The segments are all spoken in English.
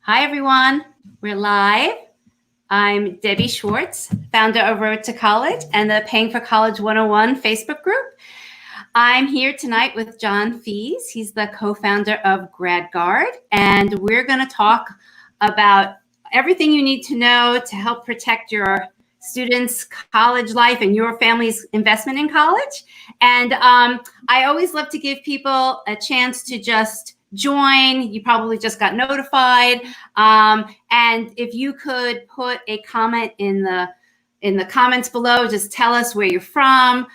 Hi, everyone. We're live. I'm Debbie Schwartz, founder of Road to College and the Paying for College 101 Facebook group. I'm here tonight with John Fees. He's the co-founder of GradGuard, and we're going to talk about everything you need to know to help protect your students' college life and your family's investment in college. And I always love to give people a chance to just join. You probably just got notified. And if you could put a comment in the comments below, just tell us where you're from,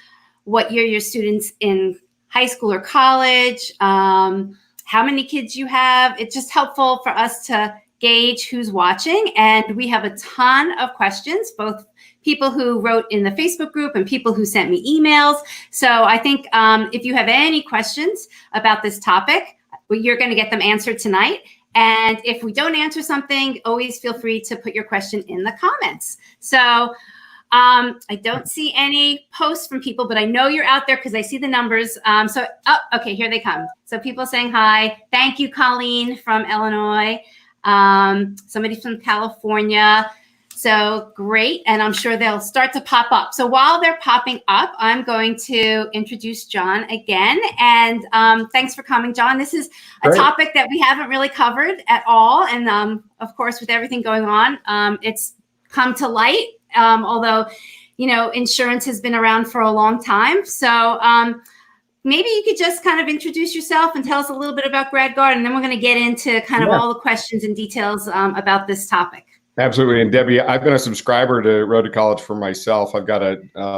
what year your students in high school or college, how many kids you have. It's just helpful for us to gauge who's watching. And we have a ton of questions, both people who wrote in the Facebook group and people who sent me emails. So I think if you have any questions about this topic, you're going to get them answered tonight. And if we don't answer something, always feel free to put your question in the comments. So I don't see any posts from people, but I know you're out there because I see the numbers. Okay, here they come. So people saying hi. Thank you, Colleen from Illinois. Somebody from California. So great. And I'm sure they'll start to pop up. So while they're popping up, I'm going to introduce John again. And thanks for coming, John. This is a topic that we haven't really covered at all. And of course, with everything going on, it's come to light. Although, you know, insurance has been around for a long time. So maybe you could just kind of introduce yourself and tell us a little bit about GradGuard, and then we're going to get into kind of all the questions and details about this topic. Absolutely. And Debbie, I've been a subscriber to Road to College for myself. I've got a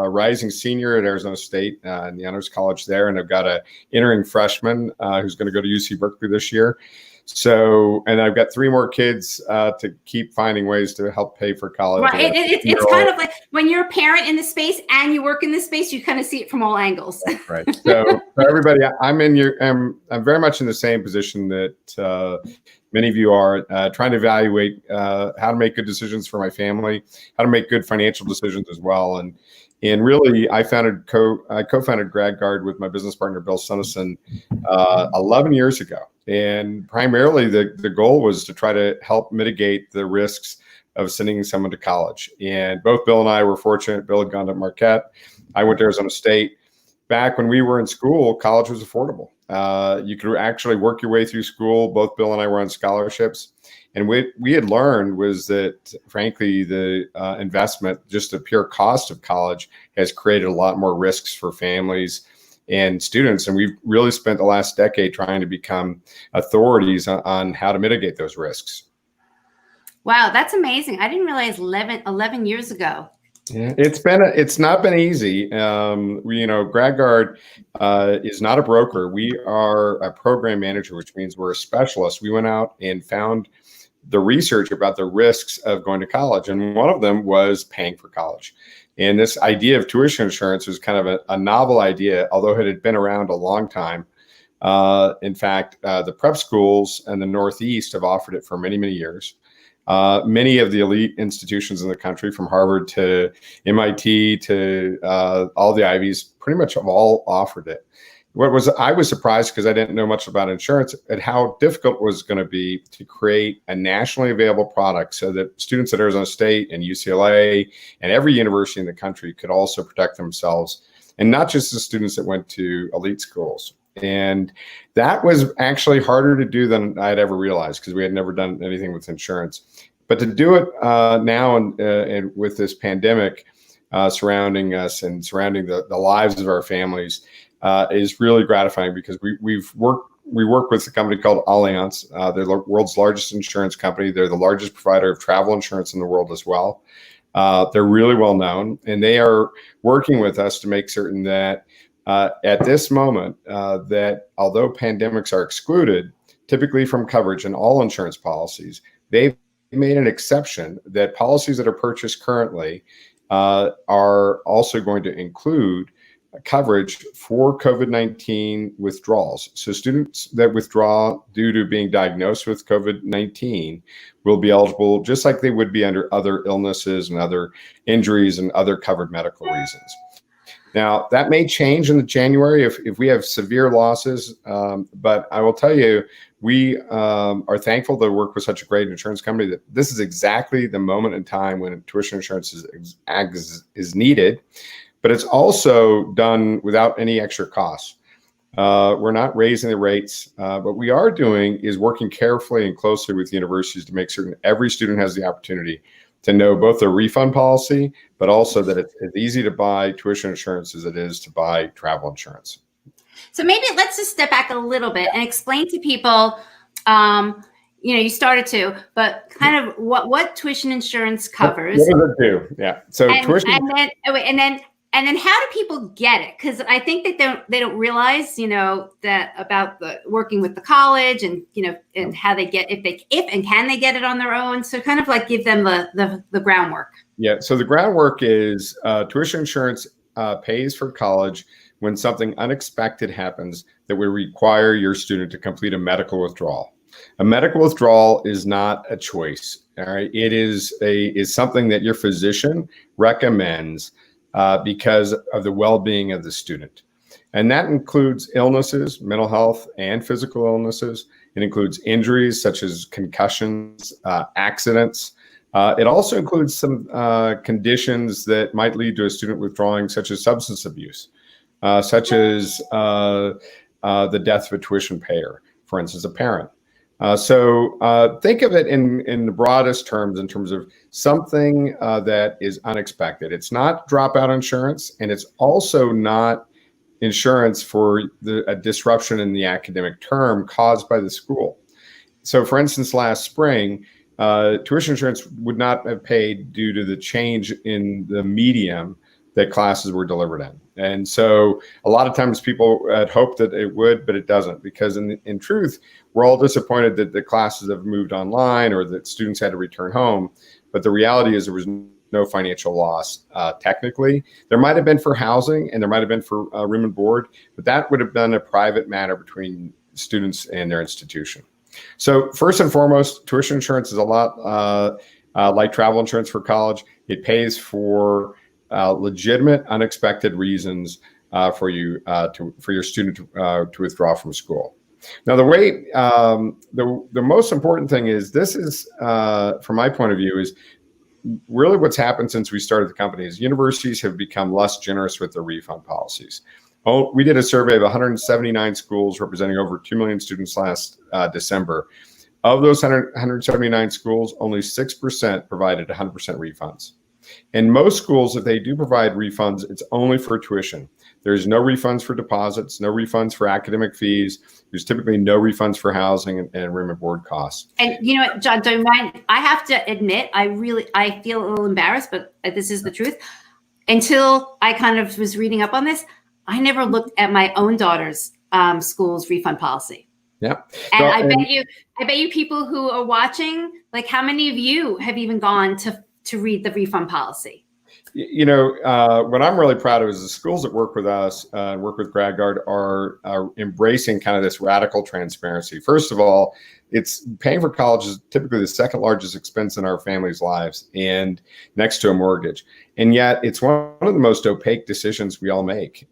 rising senior at Arizona State in the honors college there, and I've got a entering freshman who's going to go to UC Berkeley this year. So, and I've got 3 more kids to keep finding ways to help pay for college. Right. It's kind of like when you're a parent in the space and you work in this space, you kind of see it from all angles. Right. So for everybody, I'm very much in the same position that many of you are, trying to evaluate how to make good decisions for my family, how to make good financial decisions as well. And really, I co-founded GradGuard with my business partner, Bill Sunnison, 11 years ago. And primarily the goal was to try to help mitigate the risks of sending someone to college. And both Bill and I were fortunate. Bill had gone to Marquette. I went to Arizona State. Back when we were in school, college was affordable. You could actually work your way through school. Both Bill and I were on scholarships. And we had learned was that, frankly, the investment, just the pure cost of college, has created a lot more risks for families and students. And we've really spent the last decade trying to become authorities on how to mitigate those risks. Wow, that's amazing. I didn't realize 11 years ago. Yeah, it's not been easy. GradGuard is not a broker. We are a program manager, which means we're a specialist. We went out and found the research about the risks of going to college, and one of them was paying for college. And this idea of tuition insurance was kind of a novel idea, although it had been around a long time. In fact, the prep schools in the Northeast have offered it for many, many years. Many of the elite institutions in the country, from Harvard to MIT to all the Ivies, pretty much have all offered it. I was surprised because I didn't know much about insurance at how difficult it was going to be to create a nationally available product so that students at Arizona State and UCLA and every university in the country could also protect themselves, and not just the students that went to elite schools. And that was actually harder to do than I'd ever realized because we had never done anything with insurance. But to do it now and with this pandemic surrounding us and surrounding the lives of our families is really gratifying because we work with a company called Allianz. They're the world's largest insurance company. They're the largest provider of travel insurance in the world as well. They're really well known, and they are working with us to make certain that at this moment, that although pandemics are excluded typically from coverage in all insurance policies, they've made an exception that policies that are purchased currently are also going to include coverage for COVID-19 withdrawals. So students that withdraw due to being diagnosed with COVID-19 will be eligible just like they would be under other illnesses and other injuries and other covered medical reasons. Now, that may change in the January if we have severe losses, but I will tell you, we are thankful to work with such a great insurance company that this is exactly the moment in time when tuition insurance is needed, but it's also done without any extra costs. We're not raising the rates. What we are doing is working carefully and closely with universities to make certain every student has the opportunity to know both the refund policy, but also that it's as easy to buy tuition insurance as it is to buy travel insurance. So maybe let's just step back a little bit and explain to people, you started to, but kind of what tuition insurance covers. What does it do? Yeah. So tuition. And then how do people get it? Because I think that they don't realize, that about the working with the college and, and how they get, if and can they get it on their own. So kind of like give them the groundwork. Yeah. So the groundwork is tuition insurance pays for college when something unexpected happens that would require your student to complete a medical withdrawal. A medical withdrawal is not a choice. All right. It is something that your physician recommends because of the well-being of the student. And that includes illnesses, mental health and physical illnesses. It includes injuries such as concussions, accidents. It also includes some conditions that might lead to a student withdrawing, such as substance abuse, such as the death of a tuition payer, for instance, a parent. So think of it in the broadest terms, in terms of something that is unexpected. It's not dropout insurance, and it's also not insurance for a disruption in the academic term caused by the school. So for instance, last spring, tuition insurance would not have paid due to the change in the medium that classes were delivered in. And so a lot of times people had hoped that it would, but it doesn't, because in truth, we're all disappointed that the classes have moved online or that students had to return home. But the reality is there was no financial loss technically. There might have been for housing and there might have been for room and board, but that would have been a private matter between students and their institution. So first and foremost, tuition insurance is a lot like travel insurance for college. It pays for legitimate, unexpected reasons for your student to withdraw from school. Now, the way the most important thing is this is, from my point of view, is really what's happened since we started the company is universities have become less generous with their refund policies. We did a survey of 179 schools representing over 2 million students last December. Of those 179 schools, only 6% provided 100% refunds. In most schools, if they do provide refunds, it's only for tuition. There's no refunds for deposits, no refunds for academic fees. There's typically no refunds for housing and room and board costs. And you know what, John, don't mind. I have to admit, I feel a little embarrassed, but this is the truth. Until I kind of was reading up on this, I never looked at my own daughter's school's refund policy. Yeah. And so, I bet you people who are watching, like how many of you have even gone to read the refund policy? You know, what I'm really proud of is the schools that work with us, work with GradGuard, are embracing kind of this radical transparency. First of all, it's paying for college is typically the second largest expense in our family's lives, and next to a mortgage. And yet it's one of the most opaque decisions we all make.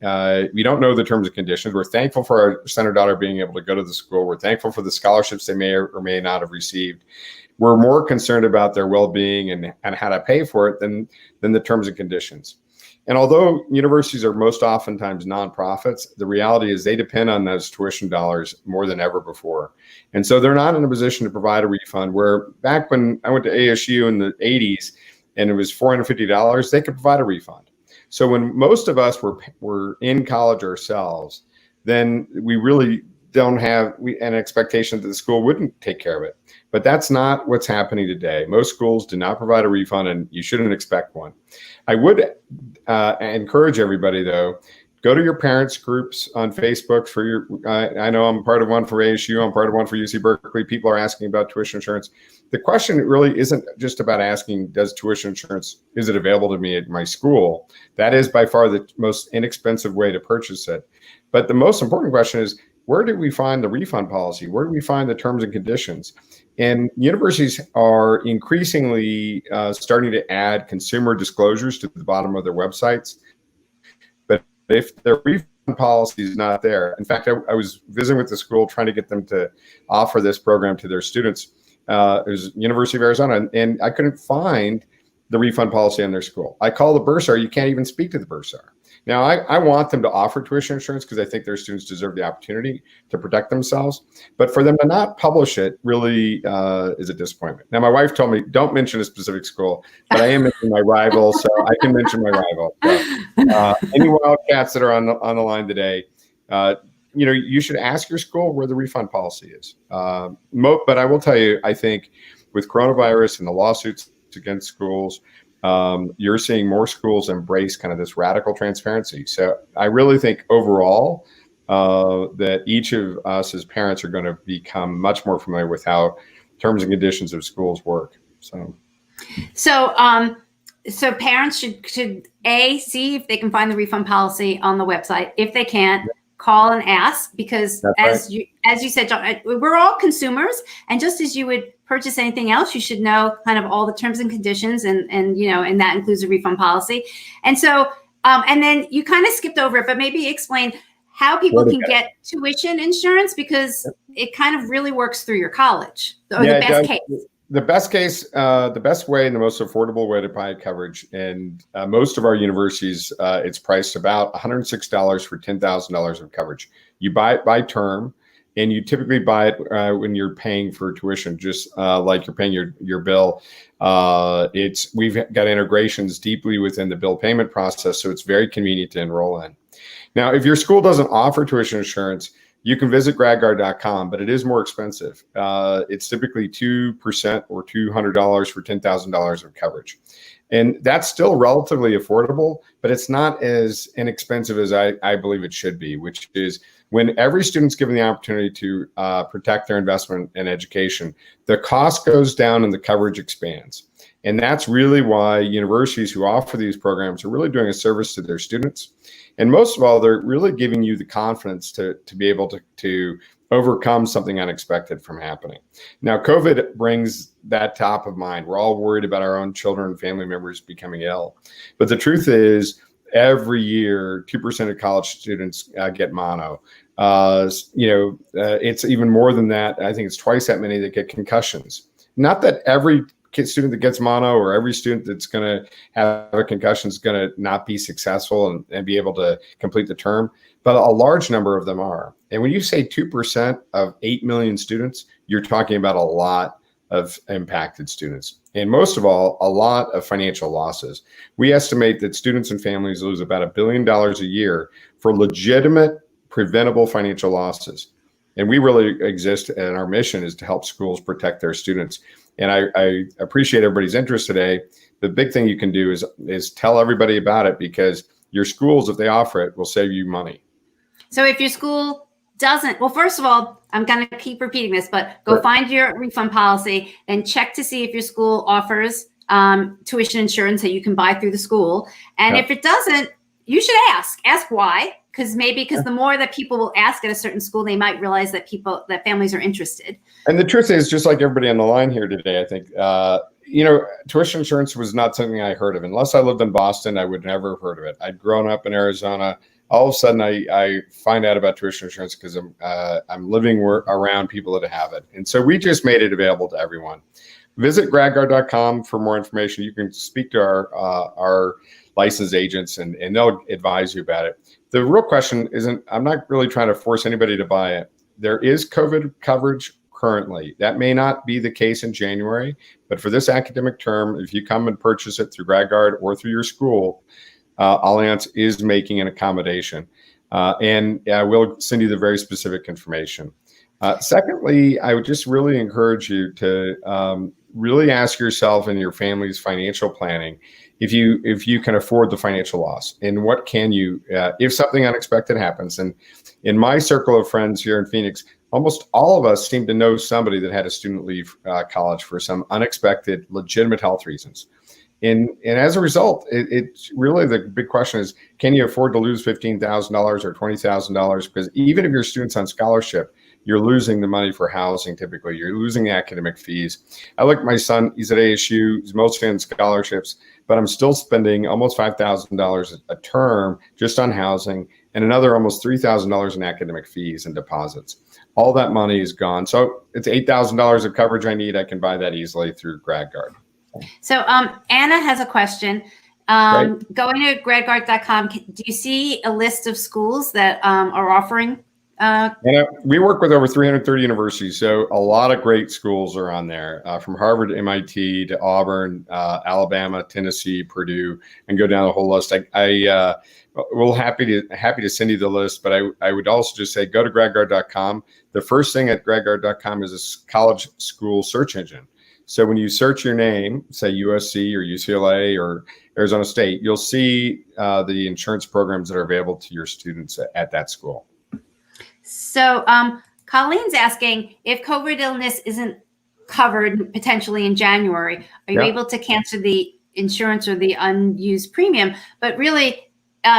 We don't know the terms and conditions. We're thankful for our son or daughter being able to go to the school. We're thankful for the scholarships they may or may not have received. We're more concerned about their well-being and how to pay for it than the terms and conditions. And although universities are most oftentimes nonprofits, the reality is they depend on those tuition dollars more than ever before. And so they're not in a position to provide a refund, where back when I went to ASU in the 80s and it was $450, they could provide a refund. So when most of us were in college ourselves, then we really don't have an expectation that the school wouldn't take care of it. But that's not what's happening today. Most schools do not provide a refund, and you shouldn't expect one. I would encourage everybody, though, go to your parents' groups on Facebook for your, I know I'm part of one for ASU, I'm part of one for UC Berkeley. People are asking about tuition insurance. The question really isn't just about asking, does tuition insurance, is it available to me at my school? That is by far the most inexpensive way to purchase it. But the most important question is, where do we find the refund policy? Where do we find the terms and conditions? And universities are increasingly starting to add consumer disclosures to the bottom of their websites. But if their refund policy is not there, in fact, I was visiting with the school trying to get them to offer this program to their students. It was University of Arizona, and I couldn't find the refund policy in their school. I call the bursar, you can't even speak to the bursar. Now, I want them to offer tuition insurance because I think their students deserve the opportunity to protect themselves. But for them to not publish it really is a disappointment. Now, my wife told me, don't mention a specific school, but I am mentioning my rival, so I can mention my rival. So, any Wildcats that are on the line today, you should ask your school where the refund policy is. But I will tell you, I think with coronavirus and the lawsuits against schools, you're seeing more schools embrace kind of this radical transparency. So I really think overall that each of us as parents are going to become much more familiar with how terms and conditions of schools work. So parents should see if they can find the refund policy on the website. If they can't, call and ask, because as you said, John, we're all consumers, and just as you would purchase anything else, you should know kind of all the terms and conditions, and that includes a refund policy. And so and then you kind of skipped over it, but maybe explain how people can get tuition insurance, because it kind of really works through your college, or the best case. The best case, the best way and the most affordable way to buy coverage, and most of our universities, it's priced about $106 for $10,000 of coverage. You buy it by term, and you typically buy it when you're paying for tuition, just like you're paying your bill. We've got integrations deeply within the bill payment process, so it's very convenient to enroll in. Now, if your school doesn't offer tuition insurance, you can visit GradGuard.com, but it is more expensive. It's typically 2% or $200 for $10,000 of coverage. And that's still relatively affordable, but it's not as inexpensive as I believe it should be, which is when every student's given the opportunity to protect their investment in education, the cost goes down and the coverage expands. And that's really why universities who offer these programs are really doing a service to their students. And most of all, they're really giving you the confidence to be able to overcome something unexpected from happening. Now, COVID brings that top of mind. We're all worried about our own children and family members becoming ill. But the truth is, every year, 2% of college students get mono. It's even more than that. I think it's twice that many that get concussions. Not that every student that gets mono or every student that's going to have a concussion is going to not be successful and be able to complete the term, but a large number of them are. And when you say 2% of 8 million students, you're talking about a lot of impacted students. And most of all, a lot of financial losses. We estimate that students and families lose about $1 billion a year for legitimate, preventable financial losses. And we really exist, and our mission is to help schools protect their students. And I appreciate everybody's interest today. The big thing you can do is tell everybody about it, because your schools, if they offer it, will save you money. So if your school doesn't, well, first of all, I'm going to keep repeating this, but go find your refund policy and check to see if your school offers tuition insurance that you can buy through the school. And if it doesn't, you should ask why. Because the more that people will ask at a certain school, they might realize that families are interested. And the truth is, just like everybody on the line here today, I think, tuition insurance was not something I heard of. Unless I lived in Boston, I would never have heard of it. I'd grown up in Arizona. All of a sudden, I find out about tuition insurance because I'm living around people that have it. And so we just made it available to everyone. Visit GradGuard.com for more information. You can speak to our licensed agents, and they'll advise you about it. The real question isn't, I'm not really trying to force anybody to buy it. There is COVID coverage currently. That may not be the case in January, but for this academic term, if you come and purchase it through GradGuard or through your school, Allianz is making an accommodation, and we'll send you the very specific information. Secondly, I would just really encourage you to really ask yourself and your family's financial planning if you can afford the financial loss, and what can you, if something unexpected happens. And in my circle of friends here in Phoenix, almost all of us seem to know somebody that had a student leave college for some unexpected, legitimate health reasons. And as a result, it's really the big question is, can you afford to lose $15,000 or $20,000? Because even if your student's on scholarship, you're losing the money for housing. Typically, you're losing the academic fees. I look at my son; he's at ASU. He's mostly on scholarships, but I'm still spending almost $5,000 a term just on housing and another almost $3,000 in academic fees and deposits. All that money is gone. So it's $8,000 of coverage I need. I can buy that easily through GradGuard. So Anna has a question. Right. Going to gradguard.com, do you see a list of schools that are offering? We work with over 330 universities, so a lot of great schools are on there, from Harvard, MIT to Auburn, Alabama, Tennessee, Purdue, and go down the whole list. We'll happy to send you the list, but I would also just say go to gradguard.com. The first thing at gradguard.com is a college school search engine. So when you search your name, say USC or UCLA or Arizona State, you'll see the insurance programs that are available to your students at that school. So Colleen's asking, if COVID illness isn't covered potentially in January, are you able to cancel the insurance or the unused premium? But really,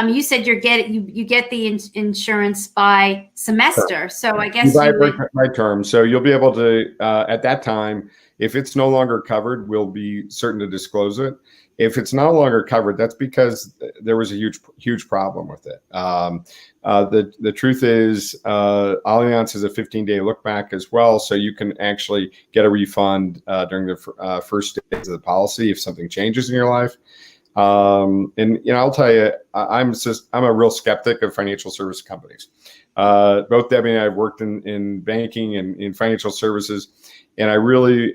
you said you get the insurance by semester. So I guess you would by term. So you'll be able to at that time, if it's no longer covered, we'll be certain to disclose it. If it's no longer covered, that's because there was a huge problem with it. The truth is, Allianz has a 15-day look back as well, so you can actually get a refund during the first days of the policy if something changes in your life. And I'll tell you, I'm a real skeptic of financial service companies. Both Debbie and I have worked in banking and in financial services. And I really,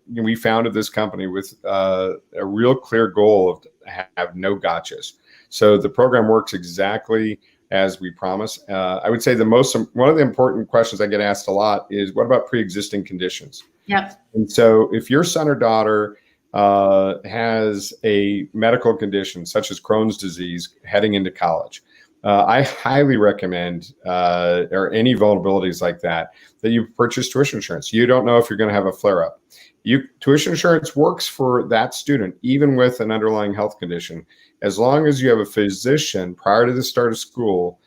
we founded this company with a real clear goal of have no gotchas. So the program works exactly as we promise. I would say one of the important questions I get asked a lot is, what about pre-existing conditions? Yep. And so if your son or daughter has a medical condition such as Crohn's disease heading into college, I highly recommend, or any vulnerabilities like that you purchase tuition insurance. You don't know if you're going to have a flare-up. Tuition insurance works for that student, even with an underlying health condition, as long as you have a physician prior to the start of school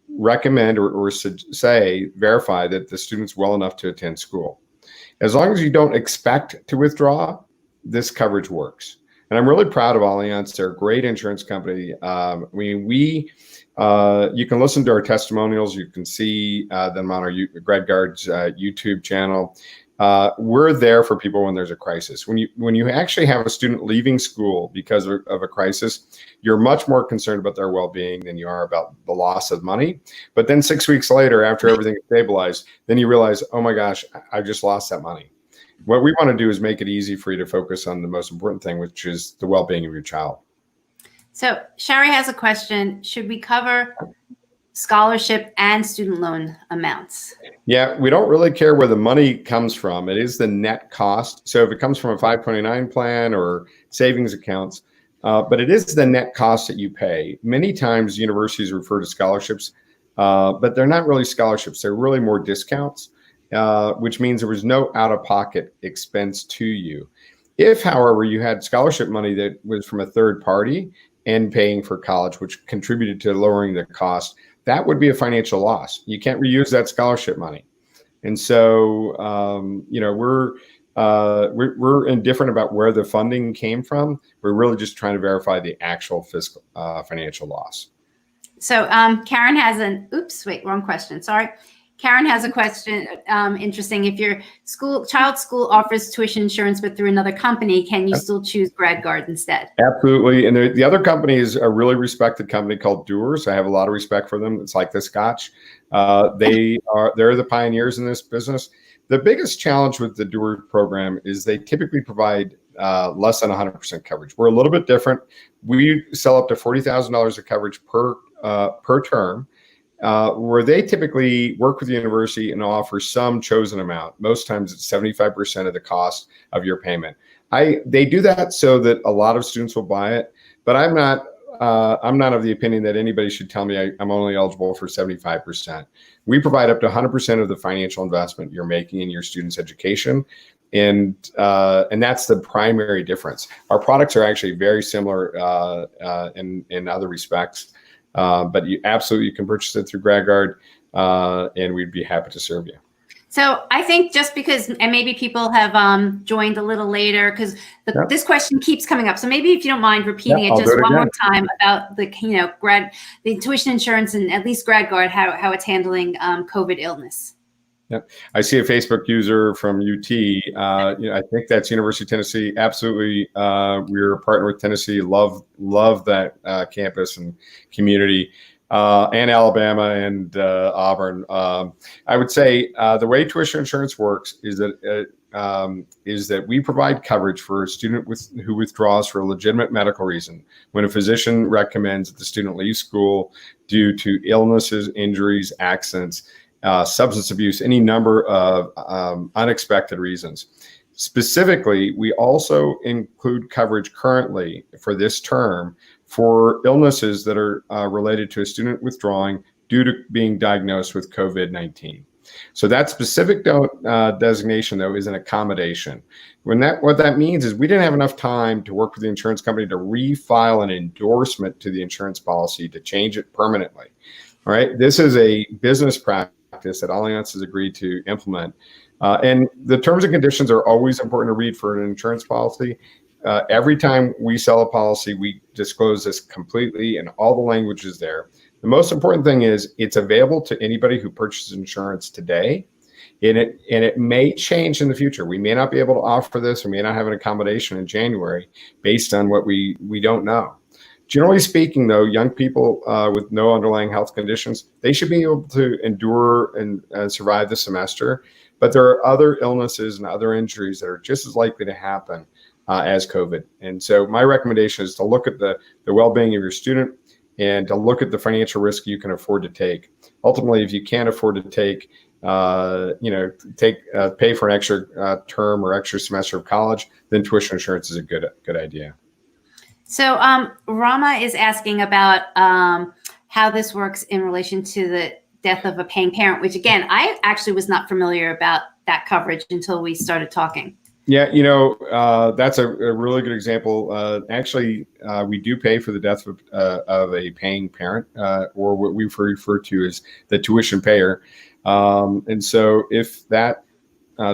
recommend or verify that the student's well enough to attend school. As long as you don't expect to withdraw, this coverage works. And I'm really proud of Allianz. They're a great insurance company. You can listen to our testimonials. You can see them on our GradGuard's YouTube channel. We're there for people when there's a crisis. When you actually have a student leaving school because of a crisis, you're much more concerned about their well-being than you are about the loss of money. But then 6 weeks later, after everything is stabilized, then you realize, oh my gosh, I just lost that money. What we want to do is make it easy for you to focus on the most important thing, which is the well-being of your child. So Shari has a question. Should we cover scholarship and student loan amounts? Yeah, we don't really care where the money comes from. It is the net cost. So if it comes from a 529 plan or savings accounts, but it is the net cost that you pay. Many times universities refer to scholarships, but they're not really scholarships. They're really more discounts, which means there was no out-of-pocket expense to you. If, however, you had scholarship money that was from a third party and paying for college, which contributed to lowering the cost, that would be a financial loss. You can't reuse that scholarship money. And so, we're indifferent about where the funding came from. We're really just trying to verify the actual fiscal financial loss. So Karen has wrong question. Sorry. Karen has a question. Interesting. If your child's school offers tuition insurance, but through another company, can you still choose GradGuard instead? Absolutely. And the other company is a really respected company called Doers. I have a lot of respect for them. It's like the Scotch. They're the pioneers in this business. The biggest challenge with the Doers program is they typically provide less than 100% coverage. We're a little bit different. We sell up to $40,000 of coverage per term. Where they typically work with the university and offer some chosen amount. Most times it's 75% of the cost of your payment. They do that so that a lot of students will buy it, but I'm not of the opinion that anybody should tell me I'm only eligible for 75%. We provide up to 100% of the financial investment you're making in your student's education. And that's the primary difference. Our products are actually very similar in other respects. But you can purchase it through GradGuard, and we'd be happy to serve you. So I think just because, and maybe people have joined a little later, because Yep. this question keeps coming up. So maybe if you don't mind repeating Yep, it I'll just do it one more again. time about the tuition insurance and at least GradGuard, how it's handling COVID illness. Yep. I see a Facebook user from UT. I think that's University of Tennessee. Absolutely. We're a partner with Tennessee. Love that campus and community. And Alabama and Auburn. I would say the way tuition insurance works is that we provide coverage for a student who withdraws for a legitimate medical reason when a physician recommends that the student leave school due to illnesses, injuries, accidents, substance abuse, any number of unexpected reasons. Specifically, we also include coverage currently for this term for illnesses that are related to a student withdrawing due to being diagnosed with COVID-19. So that specific designation, though, is an accommodation. What that means is we didn't have enough time to work with the insurance company to refile an endorsement to the insurance policy to change it permanently. All right, this is a business practice that Allianz has agreed to implement. And the terms and conditions are always important to read for an insurance policy. Every time we sell a policy, we disclose this completely and all the language is there. The most important thing is it's available to anybody who purchases insurance today. And it may change in the future. We may not be able to offer this, or may not have an accommodation in January based on what we don't know. Generally speaking, though, young people with no underlying health conditions, they should be able to endure and survive the semester. But there are other illnesses and other injuries that are just as likely to happen as COVID. And so my recommendation is to look at the well-being of your student and to look at the financial risk you can afford to take. Ultimately, if you can't afford to pay for an extra term or extra semester of college, then tuition insurance is a good idea. So Rama is asking about how this works in relation to the death of a paying parent, which again, I actually was not familiar about that coverage until we started talking. Yeah, that's a really good example. Actually, we do pay for the death of a paying parent, or what we refer to as the tuition payer. And so if that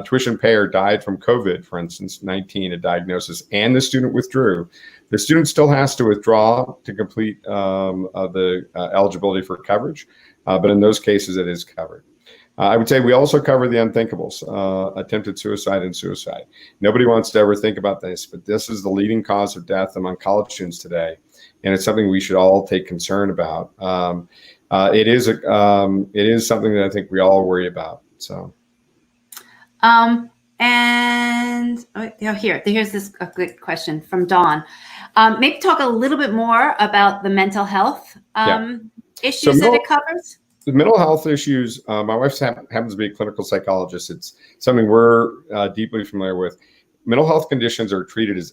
tuition payer died from COVID, for instance, 19, a diagnosis, and the student withdrew, the student still has to withdraw to complete the eligibility for coverage. But in those cases, it is covered. I would say we also cover the unthinkables, attempted suicide and suicide. Nobody wants to ever think about this, but this is the leading cause of death among college students today. And it's something we should all take concern about. It is something that I think we all worry about. So. Here's a good question from Dawn. Maybe talk a little bit more about the mental health issues that it covers. The mental health issues, my wife happens to be a clinical psychologist. It's something we're deeply familiar with. Mental health conditions are treated as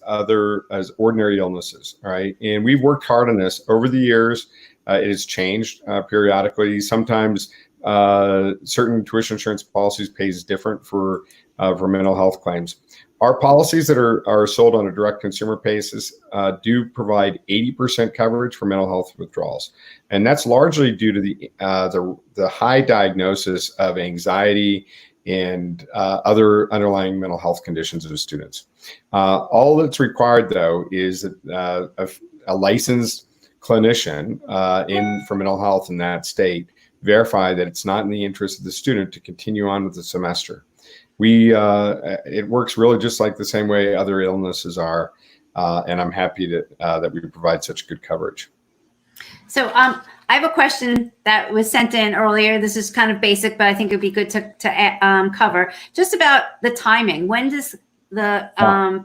ordinary illnesses, right? And we've worked hard on this over the years. It has changed periodically. Sometimes certain tuition insurance policies pays different for mental health claims. Our policies that are sold on a direct consumer basis do provide 80% coverage for mental health withdrawals, and that's largely due to the high diagnosis of anxiety and other underlying mental health conditions of students. All that's required, though, is a licensed clinician for mental health in that state verify that it's not in the interest of the student to continue on with the semester. It works really just like the same way other illnesses are, and I'm happy that we provide such good coverage. So I have a question that was sent in earlier. This is kind of basic, but I think it'd be good to cover just about the timing. When does the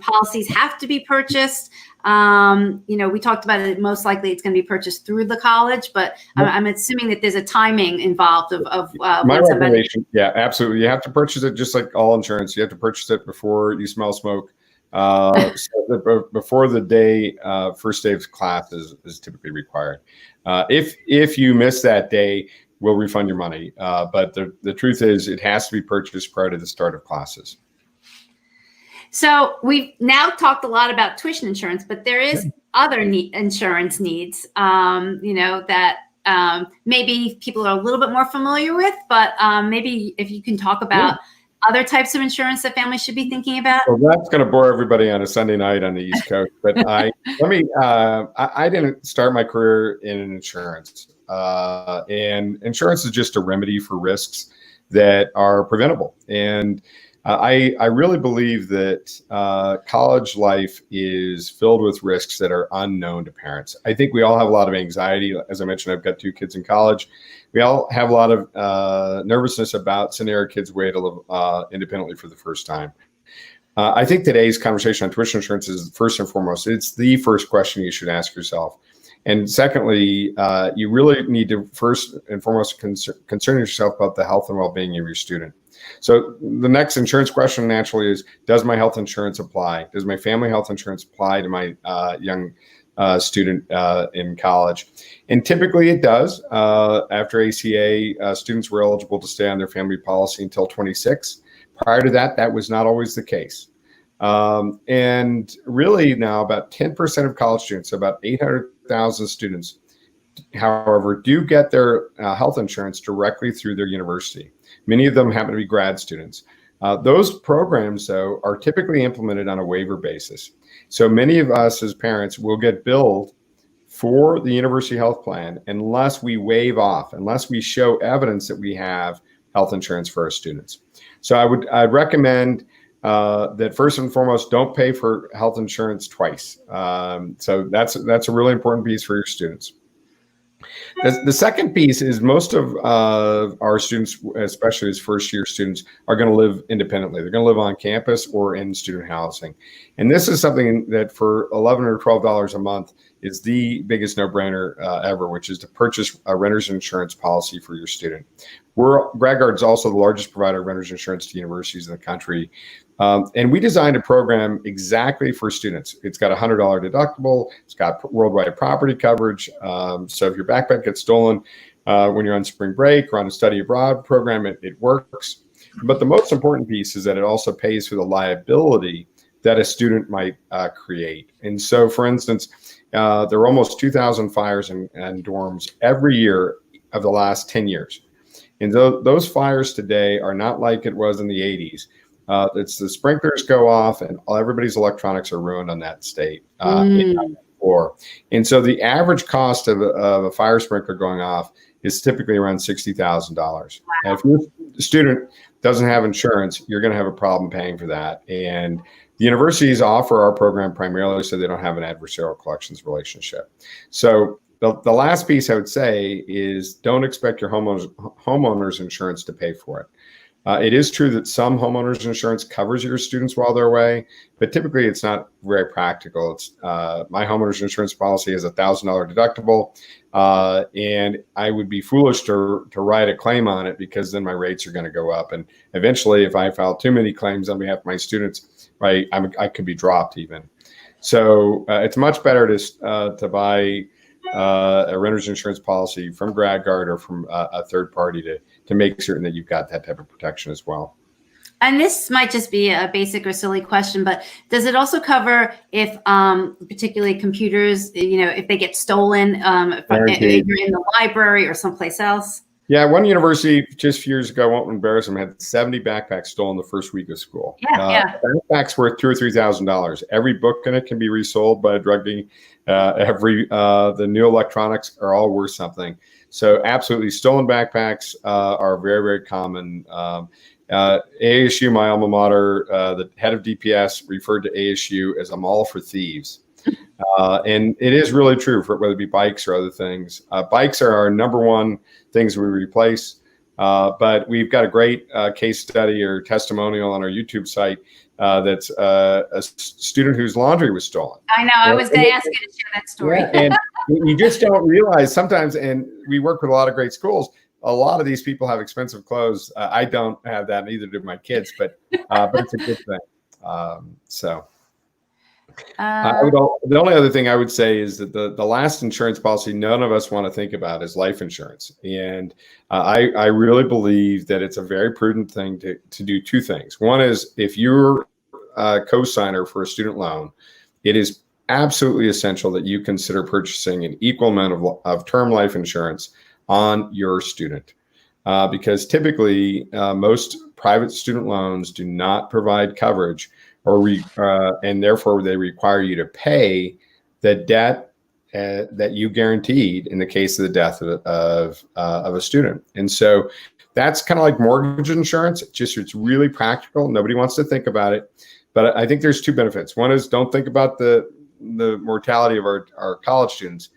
policies have to be purchased? We talked about it. Most likely it's going to be purchased through the college, but I'm assuming that there's a timing involved of my recommendation. Yeah, absolutely. You have to purchase it just like all insurance. You have to purchase it before you smell smoke. So before the first day of class is typically required. If you miss that day, we'll refund your money. But the truth is it has to be purchased prior to the start of classes. So we've now talked a lot about tuition insurance, but there is other insurance needs, that maybe people are a little bit more familiar with, but maybe if you can talk about other types of insurance that families should be thinking about. Well, that's going to bore everybody on a Sunday night on the East Coast, but I didn't start my career in insurance, and insurance is just a remedy for risks that are preventable. And I really believe that college life is filled with risks that are unknown to parents. I think we all have a lot of anxiety. As I mentioned, I've got 2 kids in college. We all have a lot of nervousness about sending our kids away to live independently for the first time. I think today's conversation on tuition insurance is first and foremost, it's the first question you should ask yourself. And secondly, you really need to first and foremost concern yourself about the health and well-being of your student. So the next insurance question naturally is, does my health insurance apply? Does my family health insurance apply to my young student in college? And typically it does. After ACA, students were eligible to stay on their family policy until 26. Prior to that, that was not always the case. And really now about 10% of college students, so about 800,000 students, however, do get their health insurance directly through their university. Many of them happen to be grad students. Those programs, though, are typically implemented on a waiver basis. So many of us as parents will get billed for the university health plan unless we waive off, unless we show evidence that we have health insurance for our students. So I'd recommend that first and foremost, don't pay for health insurance twice. So that's a really important piece for your students. The second piece is most of our students, especially as first-year students, are going to live independently. They're going to live on campus or in student housing. And this is something that for $11 or $12 a month is the biggest no-brainer ever, which is to purchase a renter's insurance policy for your student. GradGuard is also the largest provider of renter's insurance to universities in the country. And we designed a program exactly for students. It's got a $100 deductible. It's got worldwide property coverage. So if your backpack gets stolen when you're on spring break or on a study abroad program, it works. But the most important piece is that it also pays for the liability that a student might create. And so, for instance, there are almost 2,000 fires in dorms every year of the last 10 years. And those fires today are not like it was in the 80s. It's the sprinklers go off and everybody's electronics are ruined on that state floor. And so the average cost of a fire sprinkler going off is typically around $60,000. Wow. And if your student doesn't have insurance, you're going to have a problem paying for that. And the universities offer our program primarily so they don't have an adversarial collections relationship. So the last piece I would say is don't expect your homeowner's insurance to pay for it. It is true that some homeowners insurance covers your students while they're away, but typically it's not very practical. It's my homeowner's insurance policy has a $1,000 deductible, and I would be foolish to write a claim on it because then my rates are going to go up. And eventually, if I file too many claims on behalf of my students, I could be dropped even. So it's much better to buy a renter's insurance policy from GradGuard or from a third party to make certain that you've got that type of protection as well. And this might just be a basic or silly question, but does it also cover if particularly computers, if they get stolen, if you're in the library or someplace else? Yeah, one university just a few years ago, I won't embarrass them, had 70 backpacks stolen the first week of school. Backpacks worth $2,000 or $3,000. Every book in it can be resold by a drug dealing. The new electronics are all worth something. So absolutely, stolen backpacks are very, very common. ASU, my alma mater, the head of DPS referred to ASU as a mall for thieves. And it is really true for whether it be bikes or other things. Bikes are our number one things we replace, but we've got a great case study or testimonial on our YouTube site that's a student whose laundry was stolen. I know, I was going to ask you to share that story. Yeah, and you just don't realize sometimes, and we work with a lot of great schools, a lot of these people have expensive clothes. I don't have that, neither do my kids, but it's a good thing. The only other thing I would say is that the last insurance policy none of us want to think about is life insurance. And I really believe that it's a very prudent thing to do two things. One is if you're a co-signer for a student loan, it is absolutely essential that you consider purchasing an equal amount of term life insurance on your student. Because typically most private student loans do not provide coverage, and therefore they require you to pay the debt that you guaranteed in the case of the death of a student. And so that's kind of like mortgage insurance. It's really practical. Nobody wants to think about it, but I think there's two benefits. One is don't think about the mortality of our college students,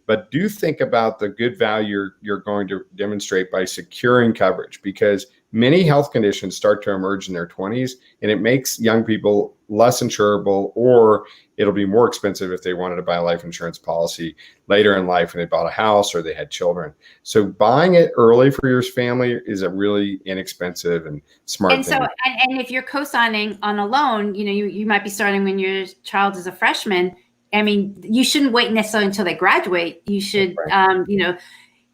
but do think about the good value you're going to demonstrate by securing coverage, because many health conditions start to emerge in their 20s, and it makes young people less insurable, or it'll be more expensive if they wanted to buy a life insurance policy later in life when they bought a house or they had children. So buying it early for your family is a really inexpensive and smart thing. And if you're co-signing on a loan, you might be starting when your child is a freshman. I mean, you shouldn't wait necessarily until they graduate. You should,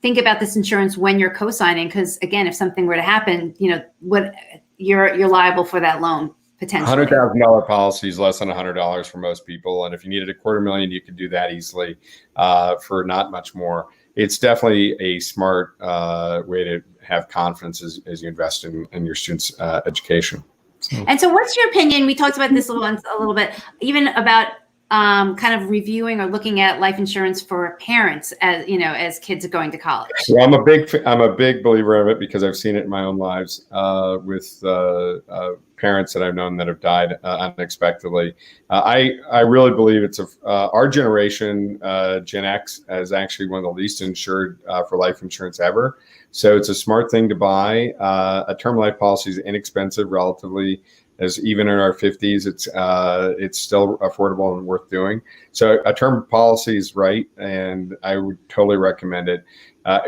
think about this insurance when you're co-signing, because again, if something were to happen, what you're liable for that loan potentially. $100,000 policy is less than $100 for most people, and if you needed $250,000, you could do that easily for not much more. It's definitely a smart way to have confidence as you invest in your students' education. And so, what's your opinion? We talked about this a little bit, even about kind of reviewing or looking at life insurance for parents as kids are going to college. Well, I'm a big believer of it because I've seen it in my own lives with parents that I've known that have died unexpectedly. I really believe it's our generation, Gen X, is actually one of the least insured for life insurance ever. So it's a smart thing to buy. A term life policy is inexpensive relatively. As even in our 50s, it's still affordable and worth doing. So a term policy is right, and I would totally recommend it.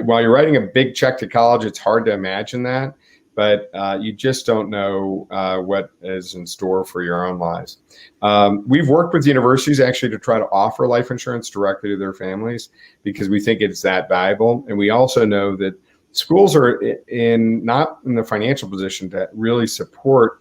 While you're writing a big check to college, it's hard to imagine that, but you just don't know what is in store for your own lives. We've worked with universities actually to try to offer life insurance directly to their families because we think it's that valuable, and we also know that schools are not in the financial position to really support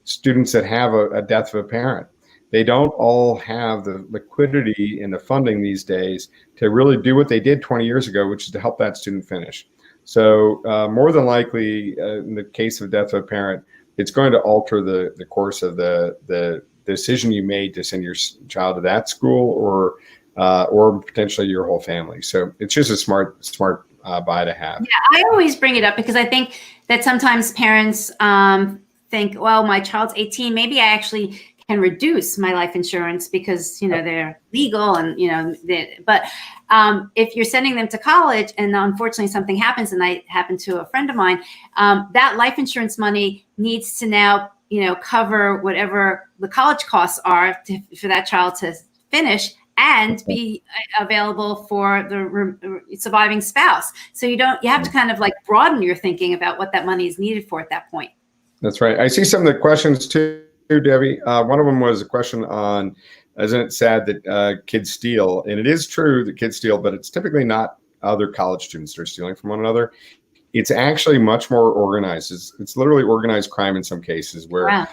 students that have a death of a parent. They don't all have the liquidity and the funding these days to really do what they did 20 years ago, which is to help that student finish. So more than likely, in the case of death of a parent, it's going to alter the course of the decision you made to send your child to that school or potentially your whole family. So it's just a smart buy to have. Yeah, I always bring it up because I think that sometimes parents think, well, my child's 18, maybe I actually can reduce my life insurance because, they're legal and, but if you're sending them to college and unfortunately something happens, and that happened to a friend of mine, that life insurance money needs to now, cover whatever the college costs are for that child to finish and be available for the surviving spouse. So you have to kind of like broaden your thinking about what that money is needed for at that point. That's right. I see some of the questions too, Debbie. One of them was a question on, isn't it sad that kids steal? And it is true that kids steal, but it's typically not other college students that are stealing from one another. It's actually much more organized. It's literally organized crime in some cases where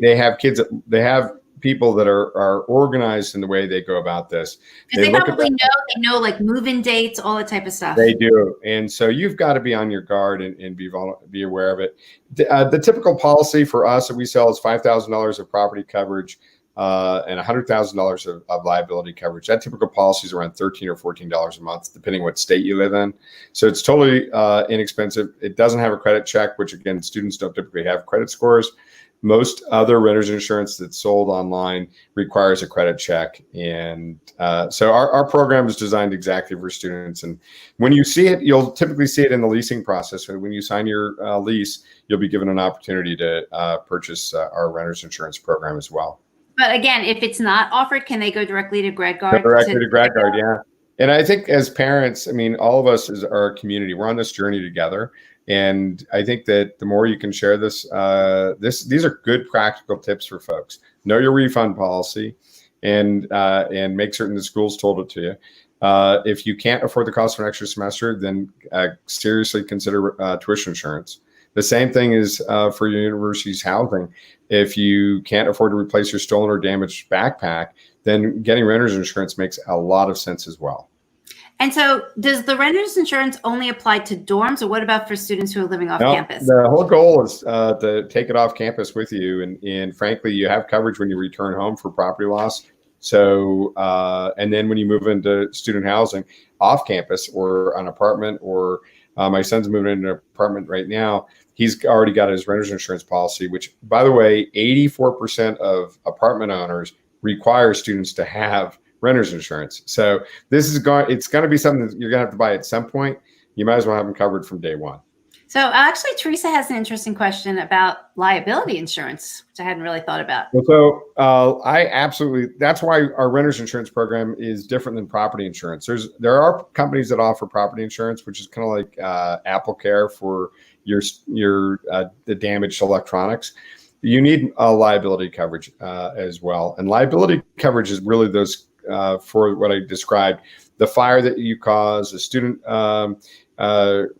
they have kids, they have people that are organized in the way they go about this. Because they probably know like move-in dates, all that type of stuff. They do. And so you've got to be on your guard and be aware of it. The typical policy for us that we sell is $5,000 of property coverage and $100,000 of liability coverage. That typical policy is around $13 or $14 a month, depending what state you live in. So it's totally inexpensive. It doesn't have a credit check, which again, students don't typically have credit scores. Most other renter's insurance that's sold online requires a credit check. And so our program is designed exactly for students. And when you see it, you'll typically see it in the leasing process. When you sign your lease, you'll be given an opportunity to purchase our renter's insurance program as well. But again, if it's not offered, can they go directly to GradGuard? Directly to GradGuard, yeah. And I think as parents, I mean, all of us as our community, we're on this journey together. And I think that the more you can share this, these are good practical tips for folks. Know your refund policy, and make certain the school's told it to you. If you can't afford the cost of an extra semester, then seriously consider tuition insurance, The same thing is for your university's housing. If you can't afford to replace your stolen or damaged backpack, then getting renter's insurance makes a lot of sense as well. And so does the renter's insurance only apply to dorms, or what about for students who are living off No, campus? the whole goal is to take it off campus with you. And frankly, you have coverage when you return home for property loss. So, and then when you move into student housing off campus or an apartment, or my son's moving into an apartment right now, he's already got his renter's insurance policy, which, by the way, 84% of apartment owners require students to have renter's insurance. So it's going to be something that you're going to have to buy at some point. You might as well have them covered from day one. So actually, Teresa has an interesting question about liability insurance, which I hadn't really thought about. So that's why our renter's insurance program is different than property insurance. There are companies that offer property insurance, which is kind of like Apple Care for the damaged electronics. You need a liability coverage as well. And liability coverage is really those for what I described, the fire that you cause, the student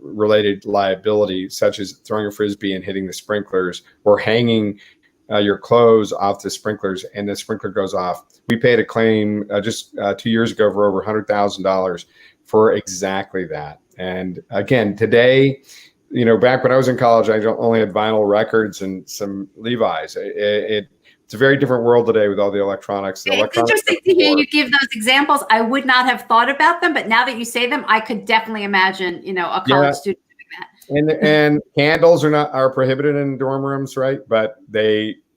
related liability, such as throwing a Frisbee and hitting the sprinklers, or hanging your clothes off the sprinklers and the sprinkler goes off. We paid a claim just 2 years ago for over $100,000 for exactly that. And again, today, back when I was in college, I only had vinyl records and some Levi's. It's a very different world today with all the electronics. It's interesting to hear you give those examples. I would not have thought about them, but now that you say them, I could definitely imagine, a college student doing that. And candles are prohibited in dorm rooms, right? But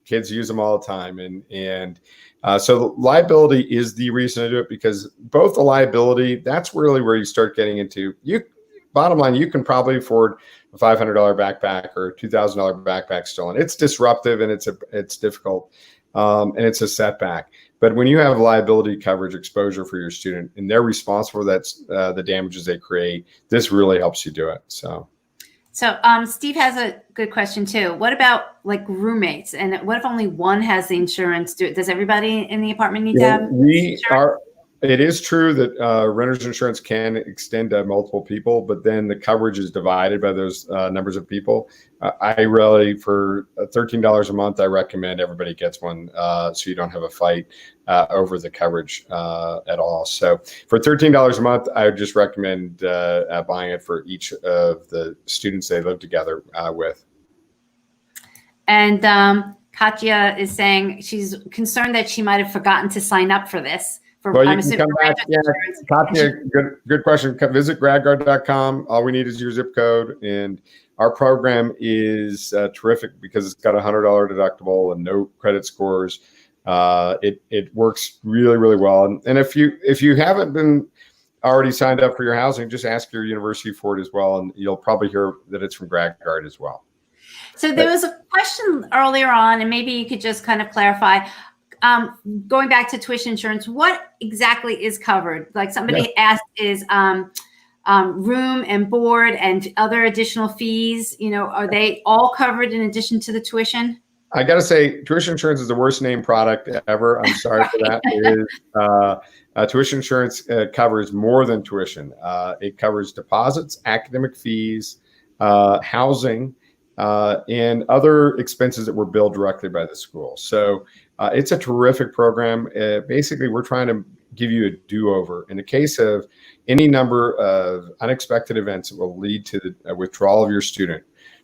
kids use them all the time, and so liability is the reason to do it, because both the liability, that's really where you start getting into bottom line, you can probably afford a $500 backpack or $2,000 backpack stolen. It's disruptive and it's difficult and it's a setback. But when you have liability coverage exposure for your student and they're responsible for the damages they create, this really helps you do it. So Steve has a good question too. What about like roommates? And what if only one has the insurance? Does everybody in the apartment need to have insurance? It is true that renter's insurance can extend to multiple people, but then the coverage is divided by those numbers of people. I really, for $13 a month, I recommend everybody gets one so you don't have a fight over the coverage at all. So for $13 a month, I would just recommend buying it for each of the students they live together with. And Katya is saying she's concerned that she might have forgotten to sign up for this. Well, you can come back. Yeah, Katya, good question. Visit GradGuard.com. All we need is your zip code, and our program is terrific because it's got a $100 deductible and no credit scores. It works really, really well. And if you haven't been already signed up for your housing, just ask your university for it as well, and you'll probably hear that it's from GradGuard as well. So there was a question earlier on, and maybe you could just kind of clarify. Going back to tuition insurance, what exactly is covered? Like somebody asked, is room and board and other additional fees, are they all covered in addition to the tuition? I got to say, tuition insurance is the worst named product ever. I'm sorry for that. It is, tuition insurance covers more than tuition. It covers deposits, academic fees, housing, and other expenses that were billed directly by the school. So it's a terrific program. Basically, we're trying to give you a do-over. In the case of any number of unexpected events that will lead to the withdrawal of your student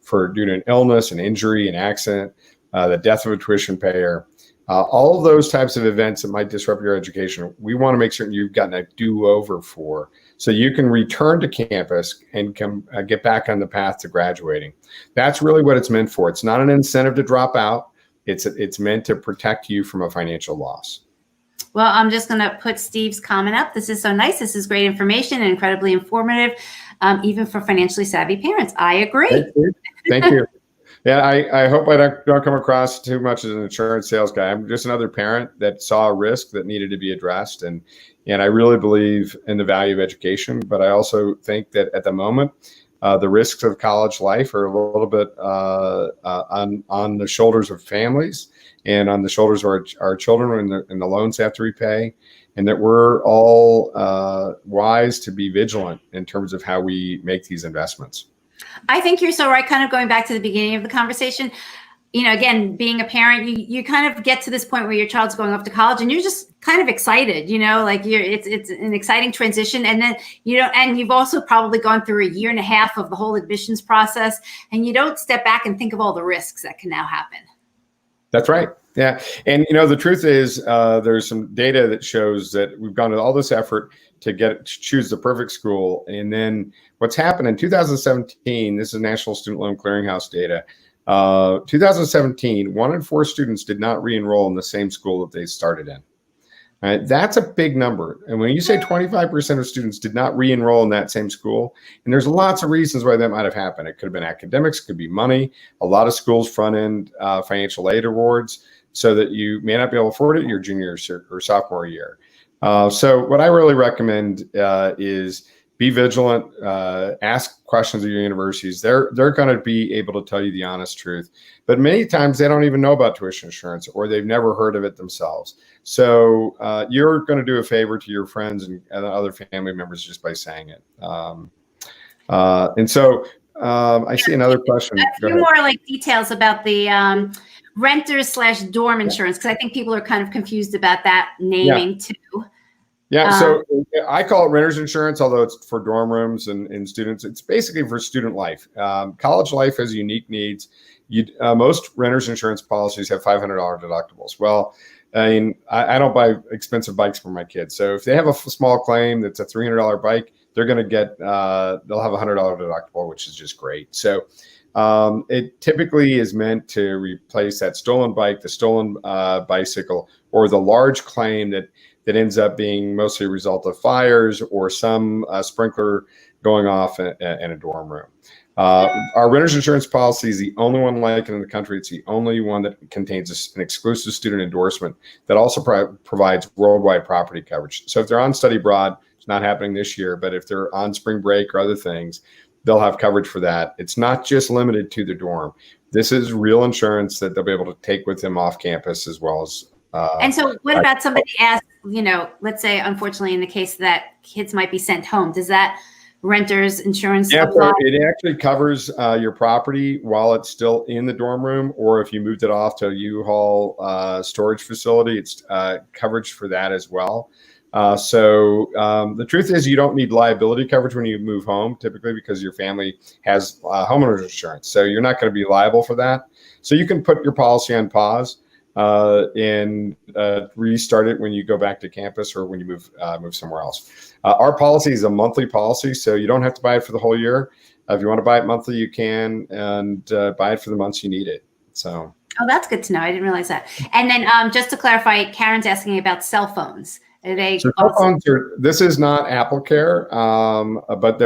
due to an illness, an injury, an accident, the death of a tuition payer, all of those types of events that might disrupt your education, we want to make certain you've gotten a do-over for, so you can return to campus and get back on the path to graduating. That's really what it's meant for. It's not an incentive to drop out. It's meant to protect you from a financial loss. Well, I'm just going to put Steve's comment up. This is so nice. This is great information and incredibly informative, even for financially savvy parents. I agree. Thank you. Yeah, I hope I don't come across too much as an insurance sales guy. I'm just another parent that saw a risk that needed to be addressed. And I really believe in the value of education. But I also think that at the moment, the risks of college life are a little bit on the shoulders of families and on the shoulders of our children and the loans they have to repay, and that we're all wise to be vigilant in terms of how we make these investments. I think you're so right. Kind of going back to the beginning of the conversation, again, being a parent, you kind of get to this point where your child's going off to college and you're just kind of excited, like it's an exciting transition. And then, and you've also probably gone through a year and a half of the whole admissions process, and you don't step back and think of all the risks that can now happen. That's right. Yeah. And, the truth is there's some data that shows that we've gone to all this effort to choose the perfect school. And then what's happened in 2017, this is National Student Loan Clearinghouse data. 2017, 1 in 4 students did not re-enroll in the same school that they started in. All right, that's a big number. And when you say 25% of students did not re-enroll in that same school, and there's lots of reasons why that might have happened. It could have been academics, could be money. A lot of schools front-end financial aid awards so that you may not be able to afford it your junior or sophomore year. So what I really recommend is be vigilant, ask questions of your universities. They're going to be able to tell you the honest truth. But many times they don't even know about tuition insurance, or they've never heard of it themselves. So you're going to do a favor to your friends and other family members just by saying it. And so I see another question. A few more details about the renters/dorm insurance, because I think people are kind of confused about that naming too. Yeah, so I call it renter's insurance, although it's for dorm rooms and students. It's basically for student life. College life has unique needs. Most renter's insurance policies have $500 deductibles. Well, I mean, I don't buy expensive bikes for my kids. So if they have a small claim that's a $300 bike, they're going to get, they'll have a $100 deductible, which is just great. So it typically is meant to replace that stolen bike, the stolen bicycle, or the large claim that ends up being mostly a result of fires or some sprinkler going off in a dorm room. Our renter's insurance policy is the only one like it in the country. It's the only one that contains an exclusive student endorsement that also provides worldwide property coverage. So if they're on study abroad, it's not happening this year, but if they're on spring break or other things, they'll have coverage for that. It's not just limited to the dorm. This is real insurance that they'll be able to take with them off campus as well as and so what about somebody asks, let's say, unfortunately, in the case that kids might be sent home, does that renter's insurance apply? It actually covers your property while it's still in the dorm room, or if you moved it off to a U-Haul storage facility, it's coverage for that as well. So the truth is you don't need liability coverage when you move home, typically because your family has homeowner's insurance. So you're not going to be liable for that. So you can put your policy on pause and restart it when you go back to campus or when you move somewhere else. Our policy is a monthly policy, so you don't have to buy it for the whole year. If you want to buy it monthly, you can, and buy it for the months you need it. So. Oh, that's good to know. I didn't realize that. And then just to clarify, Karen's asking about cell phones. So cell phones this is not Apple Care, but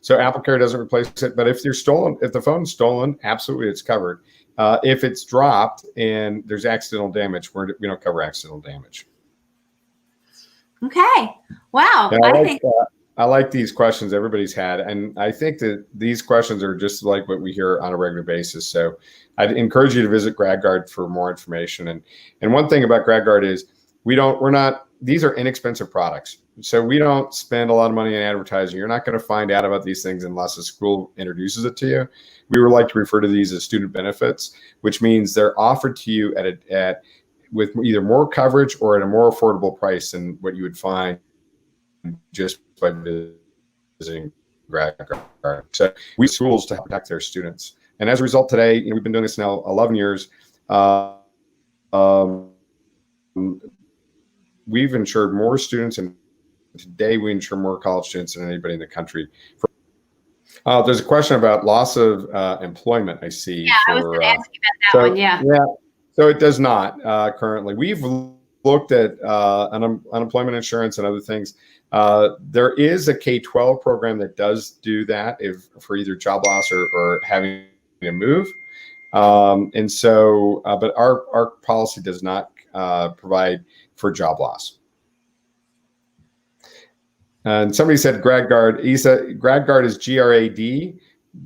so Apple Care doesn't replace it. But if the phone's stolen, absolutely it's covered. If it's dropped and there's accidental damage, we don't cover accidental damage. Okay. Wow. I like these questions everybody's had. And I think that these questions are just like what we hear on a regular basis. So I'd encourage you to visit GradGuard for more information. And one thing about GradGuard is these are inexpensive products. So we don't spend a lot of money on advertising. You're not going to find out about these things unless a school introduces it to you. We would like to refer to these as student benefits, which means they're offered to you with either more coverage or at a more affordable price than what you would find just by visiting GradGuard. So we schools to protect their students. And as a result, today, we've been doing this now 11 years. We've insured more students, and today we insure more college students than anybody in the country. There's a question about loss of employment, I see. Yeah, I was going to ask you about that one, Yeah, so it does not currently. We've looked at unemployment insurance and other things. There is a K-12 program that does do that for either job loss or having to move. And so, but our policy does not provide for job loss. And somebody said GradGuard. He said GradGuard is GRAD,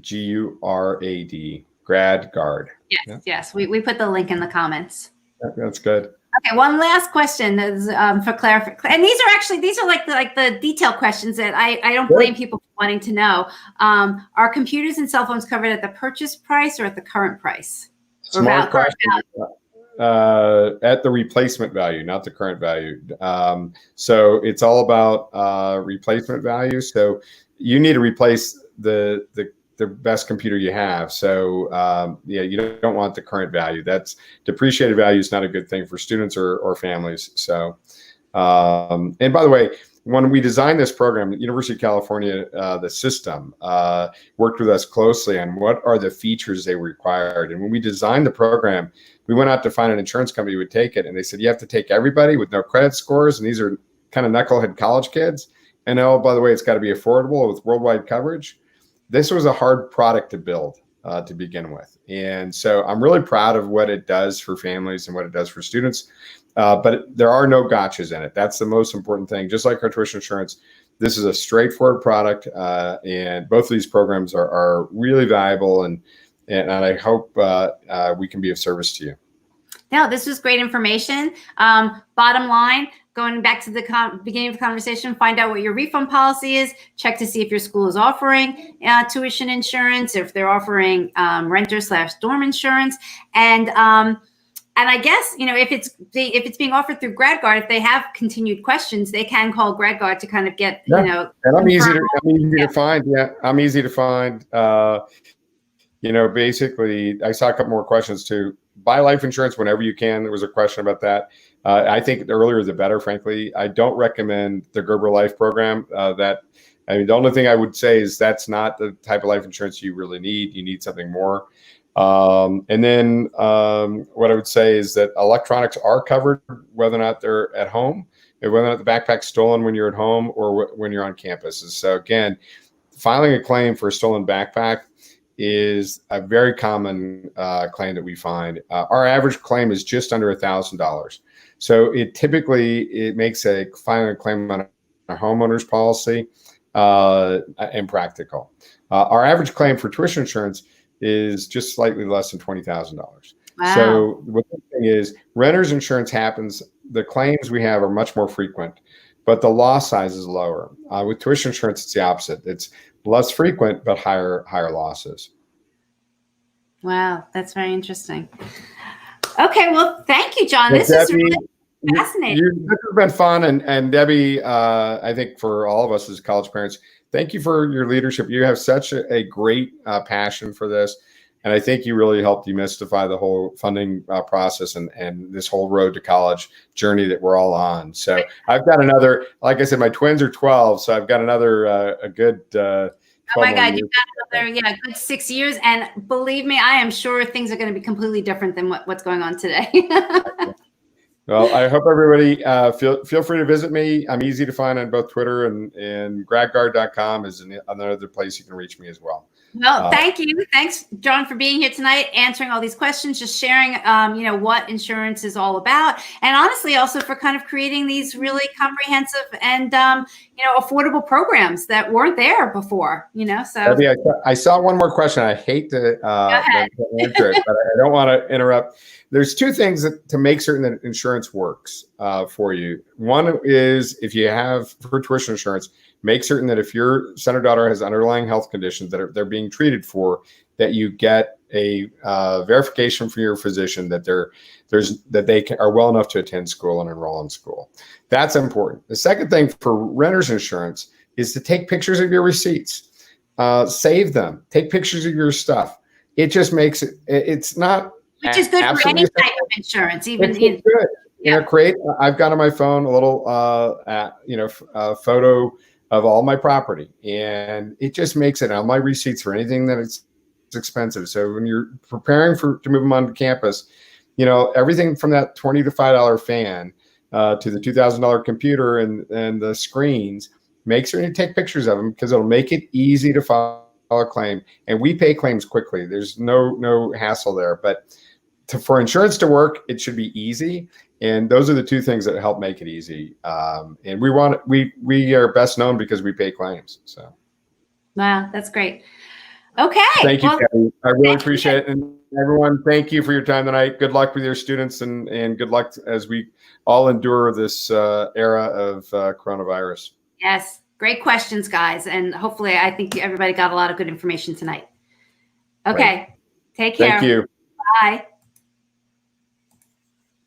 GURAD, GradGuard. Yes, yeah. Yes. We put the link in the comments. That's good. Okay, one last question is, for clarification, and these are like the detailed questions that I don't blame people for wanting to know. Are computers and cell phones covered at the purchase price or at the current price? Smart question. At the replacement value, not the current value. So it's all about replacement value. So you need to replace the best computer you have. So yeah, you don't want the current value. That's depreciated value is not a good thing for students or families. So and by the way, when we designed this program, University of California, the system worked with us closely on what are the features they required. And when we designed the program, we went out to find an insurance company who would take it. And they said, you have to take everybody with no credit scores. And these are kind of knucklehead college kids. And oh, by the way, it's got to be affordable with worldwide coverage. This was a hard product to build to begin with. And so I'm really proud of what it does for families and what it does for students. But there are no gotchas in it. That's the most important thing. Just like our tuition insurance, this is a straightforward product. And both of these programs are really valuable. And I hope we can be of service to you. No, this was great information. Bottom line, going back to the beginning of the conversation, find out what your refund policy is. Check to see if your school is offering tuition insurance, if they're offering renter/dorm insurance, and I guess, if it's being offered through GradGuard, if they have continued questions, they can call GradGuard to kind of get, And I'm easy to find. Yeah, I'm easy to find. Basically, I saw a couple more questions too. Buy life insurance whenever you can. There was a question about that. I think the earlier the better, frankly. I don't recommend the Gerber Life program. The only thing I would say is that's not the type of life insurance you really need. You need something more. And then what I would say is that electronics are covered, whether or not they're at home, and whether or not the backpack's stolen when you're at home or when you're on campus. And so again, filing a claim for a stolen backpack is a very common claim that we find. Our average claim is just under $1,000. So it makes filing a claim on a homeowner's policy impractical. Our average claim for tuition insurance is just slightly less than $20,000. Wow. So what the thing is, renter's insurance happens. The claims we have are much more frequent, but the loss size is lower. With tuition insurance, it's the opposite. It's less frequent, but higher losses. Wow, that's very interesting. Okay, well, thank you, John. This is really fascinating. This has been fun, and Debbie, I think for all of us as college parents, thank you for your leadership. You have such a great passion for this, and I think you really helped demystify the whole funding process and this whole road to college journey that we're all on. So I've got another, like I said, my twins are 12, so I've got another a good. Oh my God, you've got another, good 6 years, and believe me, I am sure things are going to be completely different than what's going on today. Well, I hope everybody feel free to visit me. I'm easy to find on both Twitter and gradguard.com is another place you can reach me as well. Well, thank you. Thanks, John, for being here tonight, answering all these questions, just sharing, what insurance is all about. And honestly, also for kind of creating these really comprehensive and, affordable programs that weren't there before, so. Debbie, I saw one more question. I hate to answer it, but I don't want to interrupt. There's two things to make certain that insurance works for you. One is if you have for tuition insurance, make certain that if your son or daughter has underlying health conditions that they're being treated for, that you get a verification from your physician that they are well enough to attend school and enroll in school. That's important. The second thing for renter's insurance is to take pictures of your receipts, save them, take pictures of your stuff. It just makes it's not. Which is good for any type of insurance, even it's good. I've got on my phone a little, photo of all my property, and it just makes it on my receipts for anything that it's expensive. So when you're preparing to move them onto campus, everything from that $20 to $5 fan to the $2,000 computer and the screens, make sure you take pictures of them because it'll make it easy to file a claim. And we pay claims quickly. There's no hassle there, but for insurance to work, it should be easy. And those are the two things that help make it easy. And we are best known because we pay claims. So. Wow, that's great. Okay. Thank you, Kelly. I really appreciate it. And Everyone, thank you for your time tonight. Good luck with your students, and good luck as we all endure this era of coronavirus. Yes. Great questions, guys. And hopefully, I think everybody got a lot of good information tonight. Okay. Right. Take care. Thank you. Bye.